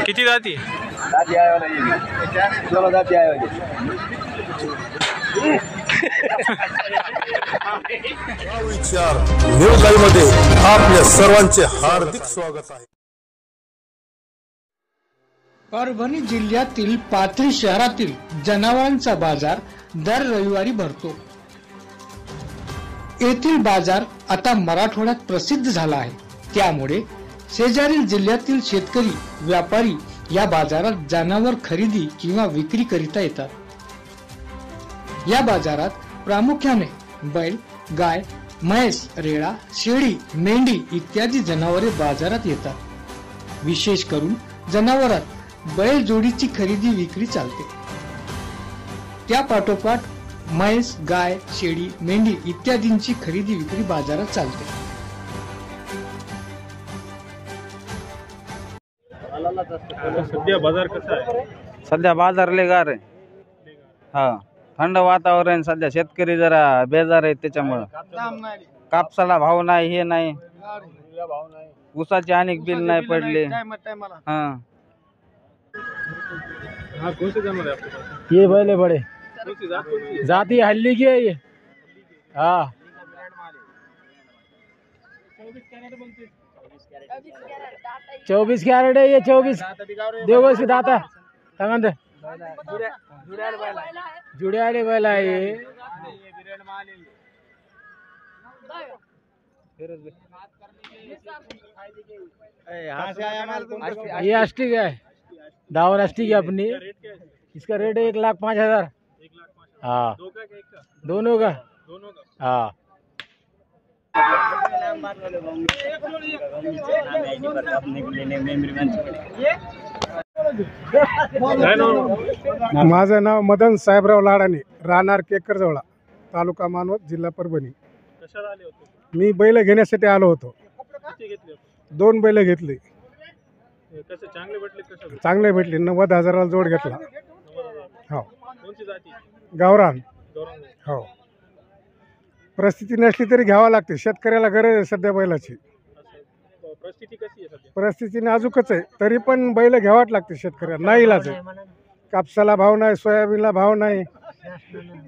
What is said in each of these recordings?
किती जाती विचार न्यूज लाईव्ह मध्ये आपल्या सर्वांचे हार्दिक स्वागत आहे। परभणी जिल्ह्यातील पाथरी शहरातील जनावरांचा बाजार दर रविवारी भरतो। येथील बाजार आता मराठवाड्यात प्रसिद्ध झाला आहे, त्यामुळे शेजारील जिल्ह्यातील शेतकरी व्यापारी या बाजारात जनावर खरेदी किंवा विक्री करिता येतात। या बाजारात प्रामुख्याने बैल, गाय, म्हैस, रेळा, शेळी, मेंढी इत्यादी जनावरे बाजारात येतात। विशेष करून जनावरात बैल जोडीची खरेदी विक्री चालते। त्या पाठोपाठ म्हैस, गाय, शेळी, मेंढी इत्यादींची खरेदी विक्री बाजारात चालते। सध्या बाजार कसा आहे? सध्या बाजार लय गार आहे। हा, थंड वातावरण, सध्या शेतकरी जरा बेजार आहे, त्याच्यामुळे कापसाला भाव नाही, हे नाही, ऊसाचे अनेक बिल नाही पडले। हाँ, कौन से जानवर है आपके पास? ये बैल बड़े कौन सी जात कौन सी है? जाती हल्ली की है ये। हाँ, 24 कैरेट है ये। 24 देखो इसकी दाता तंगंद जुड़े बैल है ये। ये अस्टिक है, दावर अस्टिक है अपनी। इसका रेट है 1,05,000। हाँ, दोनों का। हाँ, माझं नाव मदन साहेबराव लाडाने, राहणार केकरजवळा, तालुका मानवत, जिल्हा परभणी। कशाला आले होते? मी बैल घेण्यासाठी आलो होतो। किती घेतले? 2 बैल घेतले, कसे चांगले भेटले? कसे चांगले भेटले। 90,000ला जोड घेतला। 90,000। हो, कोणती जाती? गावरान। गौरंग। हो, परिस्थिती नसली तरी घ्यावं लागते, शेतकऱ्याला गरज आहे सध्या बैलाची। परिस्थिती कशी आहे सध्या? परिस्थिती नाजूकच आहे, तरी पण बैल घ्यावाच लागते शेतकऱ्याला, नाही इलाज आहे। कापसाला भाव नाही, सोयाबीनला भाव नाही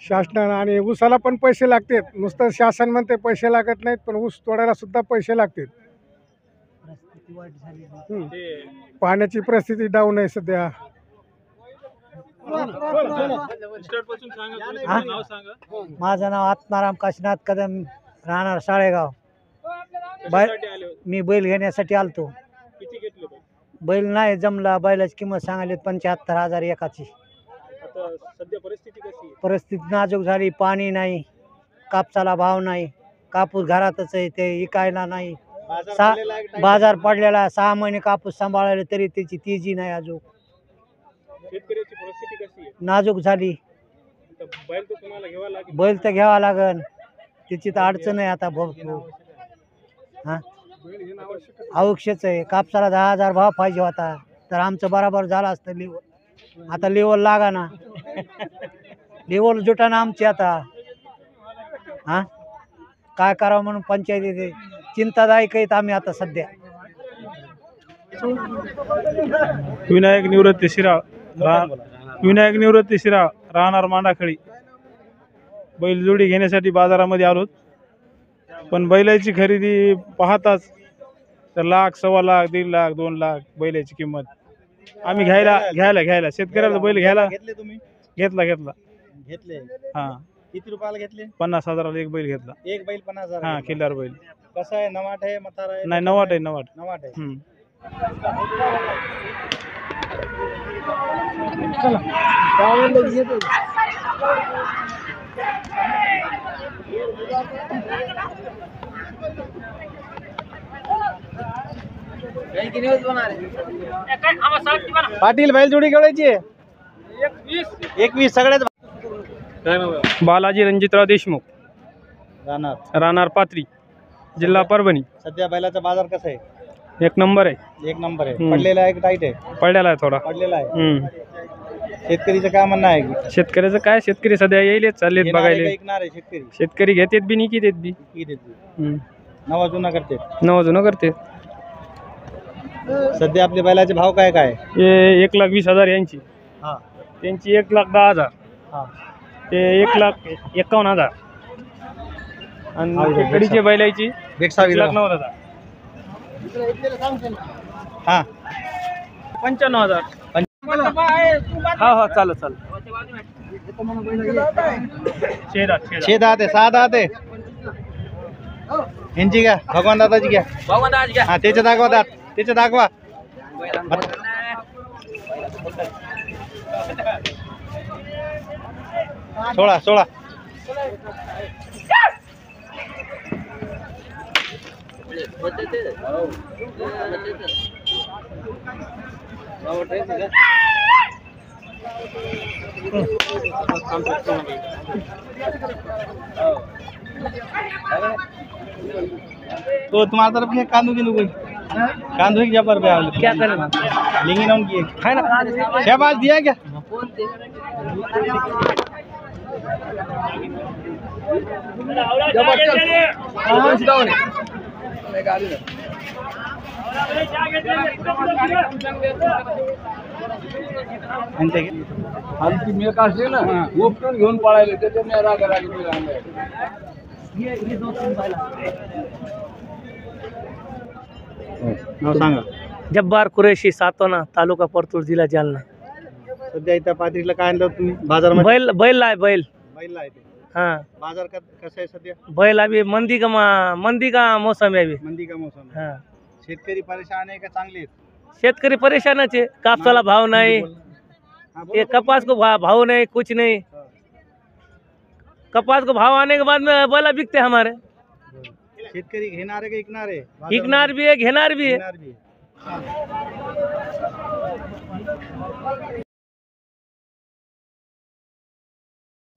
शासनानं, आणि ऊसाला पण पैसे लागतात। नुसतं शासन म्हणते पैसे लागत नाहीत, पण ऊस तोडायला सुद्धा पैसे लागतात। पाण्याची परिस्थिती डाऊन आहे सध्या। माझं नाव आत्माराम काशीनाथ कदम, राहणार साळेगाव। मी बैल घेण्यासाठी आलतो। किती घेतले? बैल नाही जमला, बैलाची किंमत सांगायली 75,000 एकाची। आता सध्या परिस्थिती कशी आहे? परिस्थिती नाजूक झाली, पाणी नाही, कापसाला भाव नाही, कापूस घरातच आहे, ते इकायला नाही। बाजार पडलेला, 6 महिने कापूस सांभाळले तरी त्याची तेजी नाही अजून। शेतकऱ्याची परिस्थिती कशी आहे? नाजूक झाली। बैल तर तुम्हाला घ्यावा लागेल। बैल तर घ्यावा लागन, त्याची तर अडचण आहे आता भरपूर। हा, आवश्यकच आहे। कापसाला 10,000 भाव पाहिजे होता, तर आमचं बराबर झालं असतं लेवल। आता लेवल लागा ना, लेवल जुटाना आमची आता। हा, काय करावं म्हणून पंचायती चिंतादायक आहेत आम्ही आता सध्या। विनायक निवृत्ती शिराळ, राहणार मांडाखळी। बैल जोडी घेण्यासाठी बाजारामध्ये आलो, पण बैलाची खरेदी पाहताच तर 1,00,000, 1,25,000, 1,50,000, 2,00,000 बैलाची किंमत। आम्ही घ्यायला शेतकऱ्याला बैल घ्यायला घेतले। हा, किती रुपयाला घेतले? 50,000ला एक बैल घेतला। एक बैल 50,000? हा, किल्लार बैल। कसा आहे, नवाट आहे म्हातारा आहे? नाही, नवाट आहे। नवाट आहे। पाटील बैल जोडी केवढ्याची? 21 सगळ्यात। बालाजी रणजितराव देशमुख, राहणार पाथरी, जिल्हा परभणी। सध्या बैलाचा बाजार कसा आहे? एक नंबर आहे। एक नंबर आहे। पडलेला आहे की टाईट आहे? पडलेला आहे, थोडा पडलेला आहे। शेतकरीचं काय म्हणणं आहे? शेतकऱ्याचं काय, शेतकरी सध्या येईलच चाललेत बघायला। शेतकरी घेतात बी, निकी देत बी। नवा जुना करते। नवा जुना करते। सध्या आपल्या बैलाचे भाव काय काय? हे 1,20,000 यांची, हा त्यांची 1,10,000, हा ते 1,51,000 आणि कडीचे बैलाची बेक्सा 1,09,000, हा 95,000. हा चालेल चालेल. छे दात आहे, 6 दात आहे. यांची घ्या, भगवान दादाची घ्या. हा त्याचे दाखवा दात, त्याचे दाखवा. सोळा सोळा. तो तुम्हारा तरफ के कांदू की कोई कांदू की जबर पे आवले क्या करे लिंगी नाम की है ना शहबाज दिया क्या आमची मेक असते ना उपटून घेऊन पळायले त्याच्या मेरा नाव सांगा. जब्बार कुरेशी, सातोना, तालुका परतूर, जिल्हा जालना. सध्या इथं पात्रीला काय आणलं तुम्ही बाजारामध्ये? बैल आहे बैल. बैल आहे ते. हाँ बाजार का कसं आहे सध्या? बैल अभी मंदी का मौसम है अभी. मंदी का मौसम आहे. हाँ शेतकरी परेशान आहे का चांगले आहेत? शेतकरी परेशानच है. कापसाला भाव नहीं, हा, ये कपास को भाव नहीं, कुछ नहीं. कपास को भाव आने के बाद में बैला बिकते हमारे. शेतकरी घेणार आहे का विकणार आहे? इकनार भी है, घेनार भी है. घेणार बी आहे.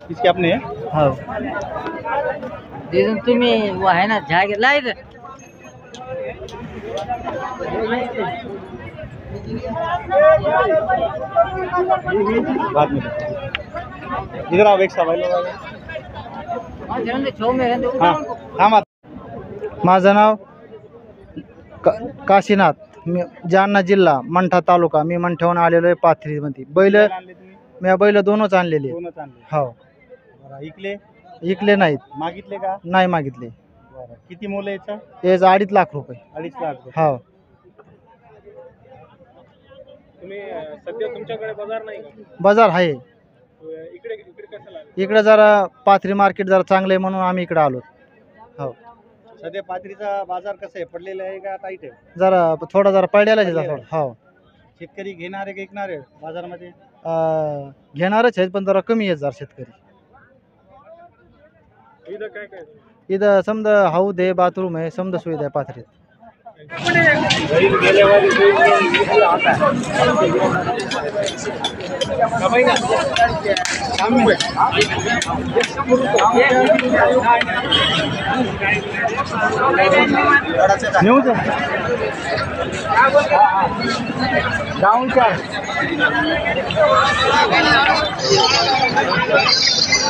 किसके अपने हैं? तुम्ही वो आहे ना झागे लाईत बाद में इधर आओ, एक सवाल माझं नाव काशीनाथ, मी जालना जिल्हा, मंठा तालुका. मी मंठ्याहून आलेलो आहे पाथरीमध्ये. मी बैल दोनच आणलेले. हो. इकले नाहीत. मागितले का? नाही मागितले. किती मोल याचा? याचं 2.5 लाख रुपये. 2.5 लाख. हो. तुम्ही सध्या तुमच्याकडे बाजार नाही का? बाजार आहे इकडे कसं लागलं? इकडे. जरा पाथरी मार्केट जरा चांगलं आहे म्हणून आम्ही इकडे आलो. हो. सध्या पाथरीचा बाजार कसा आहे? पडलेला आहे का टाईट आहे? जरा थोडा जरा पडलेला आहे थोडा. हो. शेतकरी घेणार आहे का विकणार आहे बाजारामध्ये? घेणारच आहेत पण जरा कमी आहेत जरा शेतकरी. इथं काय काय? इथं समजा हौद आहे, बाथरूम आहे, समजा सुविधा आहे पाथरीत.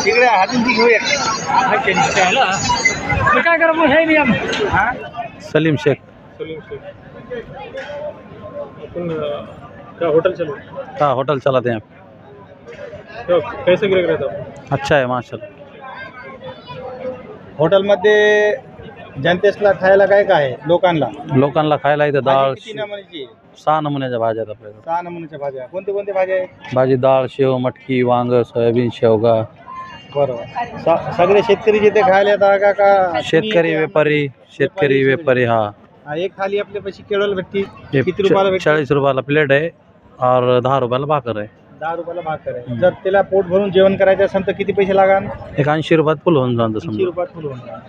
तिकडे हातून ती घेऊया. काय करा मग है नियम. सलीम शेख. अपन क्या होटल चलो? हाँ होटल चलाते हैं. कैसे गिराईक रहता? अच्छा आहे माशाल्लाह. हॉटेलमध्ये जनतेसला खायला काय काय आहे? लोकांना खायला इथं डाळ, 6 नमुन्याच्या भाज्या आहेत आपल्याकडे. 6 नमुन्याच्या भाज्या. कोणते कोणते भाज्या आहेत? भाजी डाळ, शेव, मटकी, वांग, सोयाबीन, शेवगा. बरोबर. सगळे शेतकरी जिथे खायला येतात का? शेतकरी व्यापारी. हा. एक थाली आपल्यापाशी केळवला भेटते. किती रुपयाला भेटते? 40 रुपयाला प्लेट आहे और 10 रुपयाला भाकर आहे. 10 रुपयाला भाकर आहे. जर त्याला पोट भरून जेवण करायचं असेल तर किती पैसे लागणार? 80 रुपयात फुल होऊन जाईल. 80 रुपयात फुल होऊन जाईल.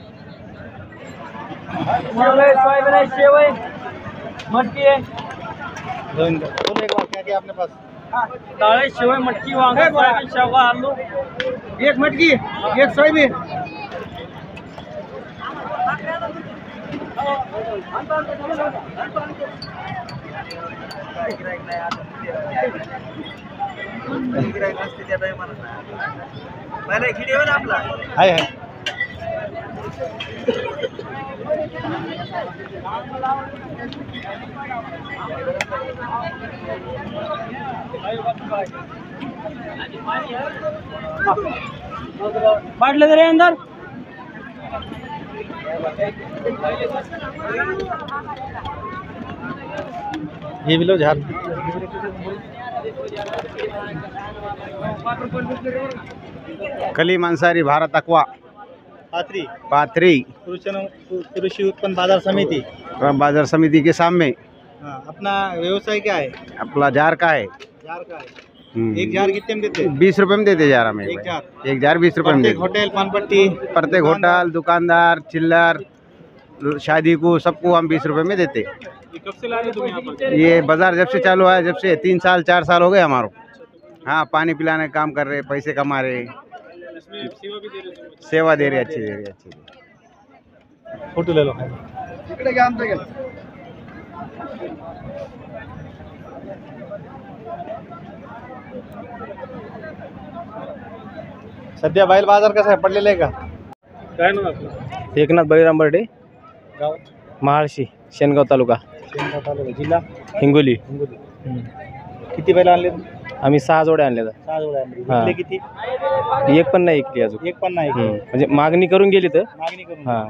मटकी है, बोलो एक बार क्या क्या अपने पास? दाल, शेवई, मटकी, वांग, सोयाबीन, शेवगा, आलू. एक मटकी, एक सोयाबीन. आहे बाटले तरी अंदर ये बिलो झार कली मांसाहारी भारत अक्वा पात्री पाथरी कृषि उत्पन्न बाजार समिति बाजार समिति के सामने। हाँ, अपना व्यवसाय क्या है? अपना जार का है। जार का है। एक जार कितने में देते? 20 रुपए में देते जार हमें। एक जार 20 रुपए में देते। होटल पानपट्टी प्रत्येक होटल दुकानदार चिल्लर शादी को सबको हम 20 रुपए में देते। कब से ला रहे तुम यहाँ पर? ये बाजार जब से चालू है, जब से 3 साल 4 साल हो गए हमारो। हाँ, पानी पिलाने का काम कर रहे, पैसे कमा रहे, इसमें सेवा भी दे रहे हो? सेवा दे रहे, अच्छी दे रहे, अच्छी दे रहे। फोटो ले लो। सध्या बैल बाजार कसा आहे? पडलेला आहे का? काय नाव आपलं? एकनाथ बळीराम बर्डे, गाव महाळशी, शेनगाव तालुका, शेनगाव तालुका, जिल्हा हिंगोली. हिंगोली. किती बैल आणले? आम्ही 6 जोड्या आणल्या. 6 जोड्या आणले. हा. विकले किती? एक पण नाही ऐकली अजून. एक पण नाही. म्हणजे मागणी करून गेली तर. मागणी करून. हा,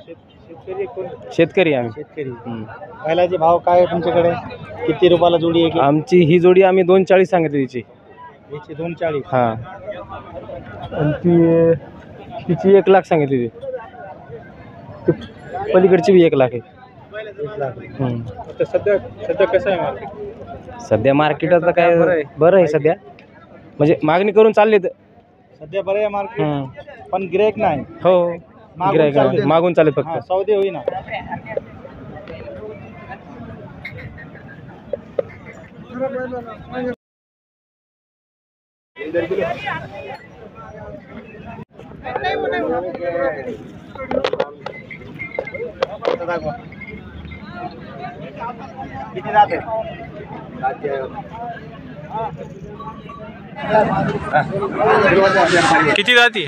शेतकरी कोण? शेतकरी आम्ही. शेतकरी. बैलाचे भाव काय आहे तुमच्याकडे? किती रुपयाला जोडी आहे? आमची ही जोडी आम्ही 240 सांगितली तिची. याची 240. हा, आणि तिची 1 लाख सांगितली ती. पलीकडची बी 1 लाख आहे. 1 लाख. आता सध्या कसं आहे मार्केट? सध्या मार्केट आता काय बरं आहे सध्या, म्हणजे मागणी करून चालले तर. सध्या बरं आहे मार्केट, पण गिराईक नाही. हो, गिराईक मागून चालेल फक्त. सौदे होईना. किती जाते? किती जाती?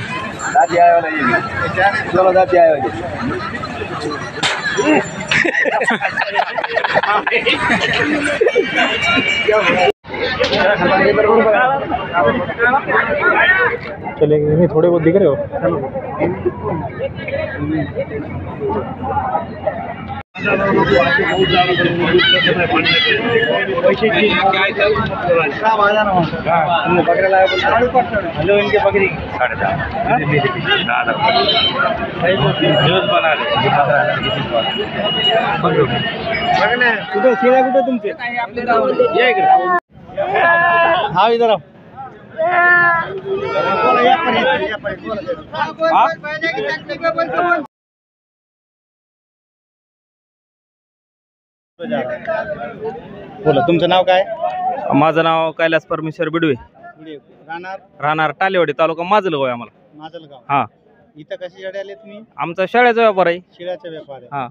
चलेंगे, थोड़े बहुत दिख रहे हो. हेलो, इनके बकरी 10,500. कुठे शेळ्या कुठे तुमचे? या इकडे. हा, इधर आओ. बोला, तुमचं नाव काय? माझं नाव कैलास परमेश्वर बिडवे, राहणार टालेवाडी, तालुका माजलगाव आहे आम्हाला. माजलगाव. हा. इथं कशी शेळ्या आले तुम्ही? आमचा शेळ्याचा व्यापार आहे. शेळ्याचा व्यापार आहे. हा.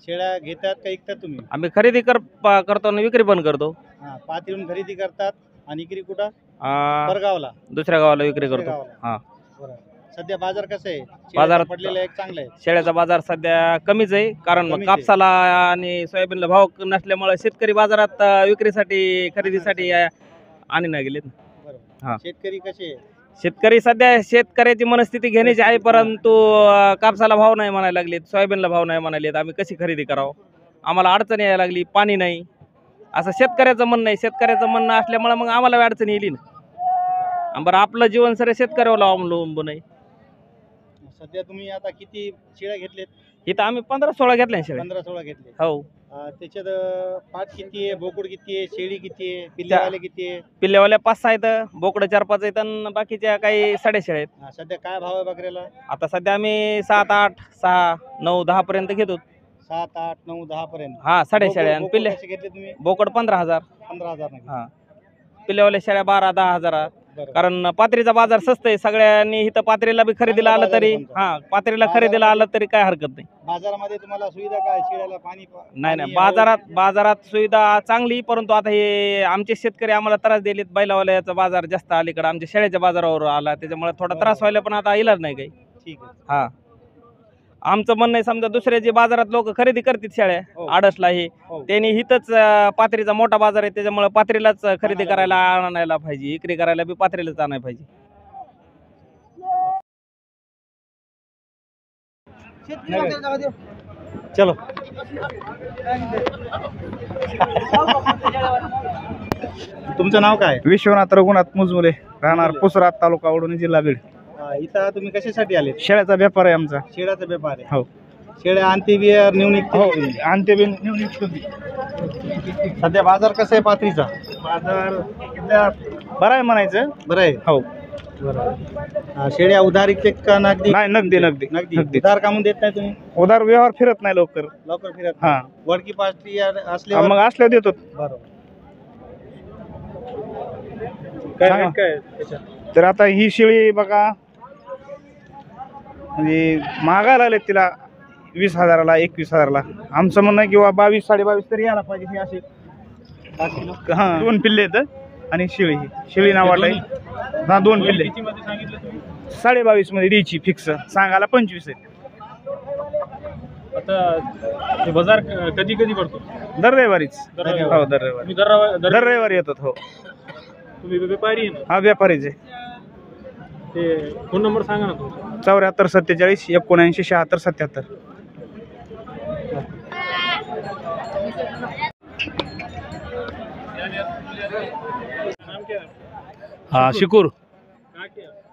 शेळ्या घेतात का विकतात तुम्ही? आम्ही खरेदी करतो आणि विक्री पण करतो. हा, पातीहून खरेदी करतात आणि विक्री कुठं? आ, परगावला. दुसऱ्या गावाला विक्री करतो. गावाला. हा. बरं. सध्या बाजार कसं आहे? बाजारात पडलेला एक चांगला आहे. शेळ्याचा बाजार सध्या कमीच आहे, कारण कमीच आहे. कापसाला आणि सोयाबीनला भाव नसल्यामुळे शेतकरी बाजारात विक्रीसाठी खरेदीसाठी आणि नाही गेलेत. बरोबर. हा. शेतकरी कसे? शेतकरी सध्या शेतकऱ्याची मनस्थिती घेण्याची आहे, परंतु कापसाला भाव नाही म्हणायला लागलेत, सोयाबीनला भाव नाही म्हणालेत. आम्ही कशी खरेदी करावं? आम्हाला अडचण यायला लागली, पाणी नाही, असं शेतकऱ्याचं म्हणणं आहे. शेतकऱ्याचं म्हणणं असल्यामुळे मग आम्हाला अडचण येईल ना. बरं, आपलं जीवन सर शेतकऱ्यावर अवलंबून आहे. सध्या तुम्ही आता किती शेळ्या घेतलेत? इथं आम्ही 15-16 घेतल्या शेळ्या. 15-16 घेतले. हो. त्याच्यात पाठ किती आहे, बोकुड किती आहे, शेळी किती आहे, पिल्लेवाले किती आहे? पिल्लेवाल्या 5-6 आहेत, बोकडं 4-5 आहेत आणि बाकीच्या काही 6.5 आहेत. सध्या काय भाव आहे बकऱ्याला? आता सध्या आम्ही 7-8, 6, 9, 10 पर्यंत घेतो. 7, 8, 9, 10 पर्यंत. हा, 6.5 आणि पिल्ले घेतले तुम्ही? बोकड 15,000. 15,000. हा. पिल्लेवाल्या शेळ्या 12-10,000. बरं. कारण पात्रीचा बाजार स्वस्त आहे, सगळ्यांनी इथं पात्रीला बी खरेदीला आलं तरी, हा, पात्रीला खरेदीला आलं तरी काय हरकत नाही. बाजारामध्ये तुम्हाला सुविधा काय? शेळ्याला पाणी? नाही, बाजारात सुविधा चांगली, परंतु आता हे आमचे शेतकरी आम्हाला त्रास दिलेत. बैलावाल्याचा बाजार जास्त अलीकडे आमच्या शेळ्याच्या बाजारावर आला, त्याच्यामुळे थोडा त्रास व्हायला, पण आता इलाज नाही काही. ठीक आहे. हा. आमचं म्हणणं आहे समजा दुसऱ्या जे बाजारात लोक खरेदी करतात शेळ्या आडसला हे त्यांनी हिथंच पाथरीचा मोठा बाजार आहे त्याच्यामुळे पाथरीलाच खरेदी करायला आणायला पाहिजे, विक्री करायला बी पाथरीलाच आणायला पाहिजे. चलो तुमचं नाव काय? विश्वनाथ रघुनाथ मुजमुले, राहणार पुसरात, तालुका वडोणी, जिल्हा बीड. इथं तुम्ही कशासाठी आले? शेळ्याचा व्यापार आहे आमचा. शेळ्याचा व्यापार आहे? हो. शेळ्या आणते बियर नेऊन विकते? हो, आणते बी नेऊन विकतो. सध्या बाजार कसा आहे पाथरीचा? बाजार बरा आहे म्हणायचं. बरं आहे. हो. शेळ्या उधार विकते का नगदी? नाही, नगदी नगदी नगदी. उधार का म्हणून देत नाही तुम्ही? उधार व्यवहार फिरत नाही लवकर फिरत? हा. वडकी पाथरी असल्यावर मग असल्या देतो. बरोबर. काय तर आता ही शेळी बघा म्हणजे महागायला लागले तिला 20,000ला 21,000ला. आमचं म्हणणं आहे किंवा 22-22.5 तरी यायला पाहिजे. हे असे हा 2 पिल्ले आहेत आणि शेळी नाव वाटलं. हा 2 पिल्ले 22.5 मध्ये द्यायची फिक्स. सांगायला 25 आहे. आता बाजार कधी कधी भरतो? दर रविवारीच. हो, दर रविवारी. दर रविवारी येतात. हो. तुम्ही व्यापारी आहे ना? हा, व्यापारीच आहे. ते फोन नंबर सांगा ना तुमचा. 74 47 79 76 77. हाँ शिकुर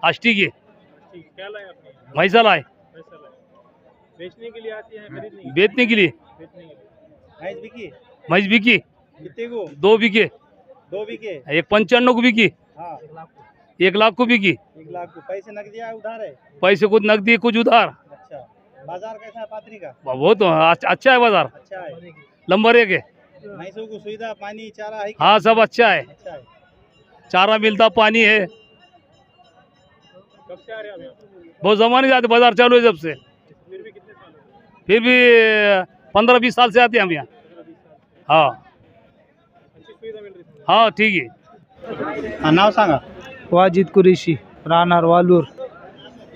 आष्टी की क्या लाए आपने? मैसा लाए बेचने के लिए आती है, खरीदने के लिए? बेचने के लिए बेचने के लिए। मैस बिकी कितने को? 2 बिके, 2 बिके। एक 95 को बिकी, हाँ 1 लाख को बिकी। 1 लाख को। पैसे नकदी है उधार है? पैसे कुछ नकदी कुछ उधार। अच्छा, बाजार कैसा है पाथरी का? वो तो अच्छा है बाजार, अच्छा है, नंबर 1 है। भैंसों को सुविधा पानी चारा है? हाँ सब अच्छा है, अच्छा है। चारा मिलता, पानी है। कब से आ रहे हैं आप यहाँ? बहुत जमाने से आते, बाजार चालू है जब से। फिर भी कितने साल हो? फिर भी 15-20 साल से आते हैं हम यहाँ। हाँ अच्छी सुविधा मिल रही है? हाँ ठीक है। हाँ, नाव सांगा. वाजिद कुरेशी, राहणार वालूर,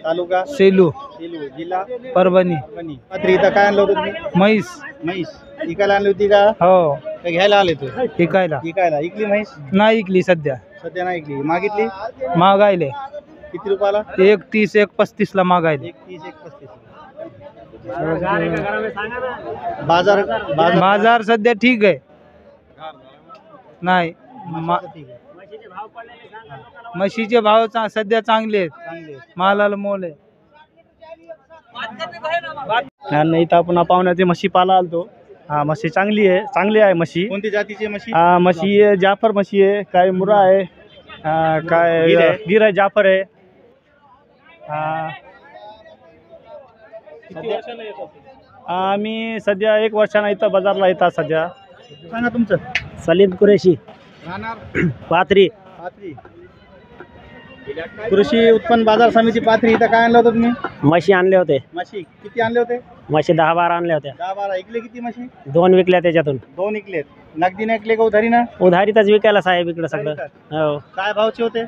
तालुका सेलू, जिल्हा परभणी. पाथरी इथं काय आणलं होतं तुम्ही? म्हैस. म्हैस इकायला आणली होती का? हो. का घ्यायला आले तू? इकायला. इकायला. इकली म्हैस? नाही इकली सध्या. सध्या नाही इकली. मागितली? मागायले. किती रुपयाला? 1.30 1.35 ला मागायले. 1.30 1.35. बाजार बाजार सध्या ठीक आहे. नाही म्हशीचे भाव सध्या चांगले आहेत, मालाला मोल आहे. नाही इथं आपण पाहुण्याचे म्हशी पाला आलतो. हा, म्हशी चांगली आहे म्हशी. कोणती जातीची म्हशी? म्हशी आहे जाफर म्हशी आहे, काय मुरा आहे, काय गिर आहे, जाफर आहे. आम्ही सध्या 1 वर्षानं इथं बाजारला येतात सध्या. सांगा तुमचं. सलीम कुरेशी, पाथरी. कृषी उत्पन्न बाजार समिती पाथरी. इथं काय आणलं होतं तुम्ही? म्हशी आणले होते. म्हशी किती आणले होते? म्हशी 10-12 आणल्या होत्या. 10-12. इकले किती म्हशी? 2 विकल्या त्याच्यातून. 2 इकलेत. नगदी नाही इकले का उधारी ना? उधारीतच विकायला साहेब इकडं सगळं. हो. काय भावचे होते?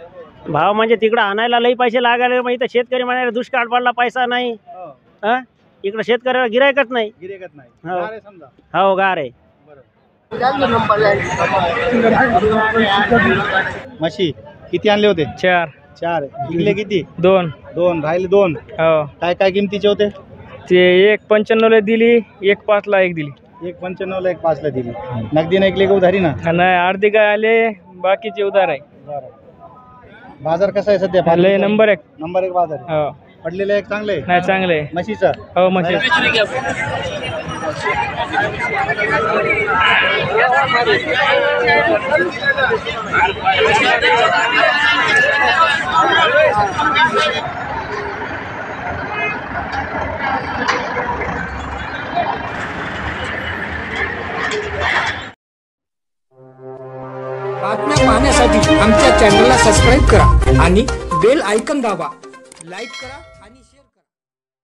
भाव म्हणजे तिकडं आणायला लई पैसे लागायला. मग इथं शेतकरी म्हणाले दुष्काळ पडला, पैसा नाही. हा, इकडं शेतकऱ्याला गिरायकच नाही. गिरायकच नाही. हो. गार आहे समजा. हो, गार आहे. म्हशी किती आणले होते? 4. इकले किती? 2. राहिले 2. हो. काय किमतीचे होते? ते 1.95 ला दिली, 1.5 ला 1 दिली. 1.95 ला 1.5 ला दिली. नगदी नाही इकले का उधारी ना? नाही, अर्धे काय आले, बाकीचे उधार आहे. बाजार कसा आहे सध्या? नंबर 1. नंबर 1 बाजार. हो. पडलेलं आहे चांगले? नाही, चांगले. म्हशीचा? हो, म्हशी. बातम्या पाहण्यासाठी आमच्या चॅनलला सबस्क्राईब करा आणि बेल आयकॉन दाबा. लाईक करा.